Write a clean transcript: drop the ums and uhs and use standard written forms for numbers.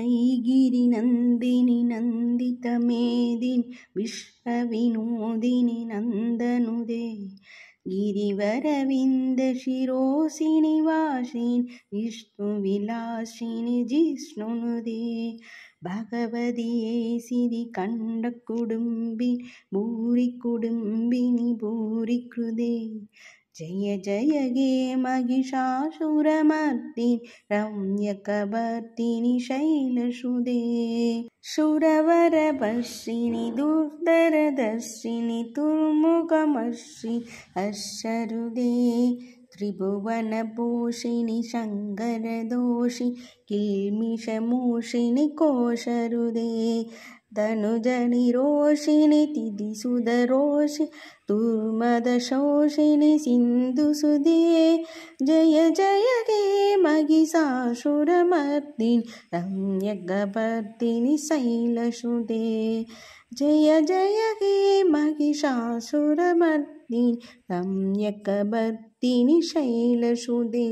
ऐगिरिनन्दिनि नन्दितमेदिनि विश्वविनोदिनि नन्दनुदे गिरिवरविन्दशिरोसिनि वासिनि विष्णुविलासिनि जिष्णुनुदे भगवदिये सिरिकण्डकुडुम्बिनि भूरिकुडुम्बिनि भूरिकृदे जय जय गे महिषासुरमर्दिनि रम्यकवर्तिनि शैलसुदे सुरवरवर्षिणि दुर्धरदर्शिनि दुर्मुखमर्षिणि हर्षरुदे त्रिभुवनपोषिणि शङ्करदोषिणि किल्बिषमूषिणि कोशरुदे धनुजनिरोषिणि तिथिसुधरोषिणि दुर्मदशोषिणि सिन्धुसुदे जय जय हे महिषासुरमर्दिनि रम्यकवर्तिनि शैलसुदे जय जय हे महिषासुरमर्दिनि रम्यकवर्तिनि शैलसुदे।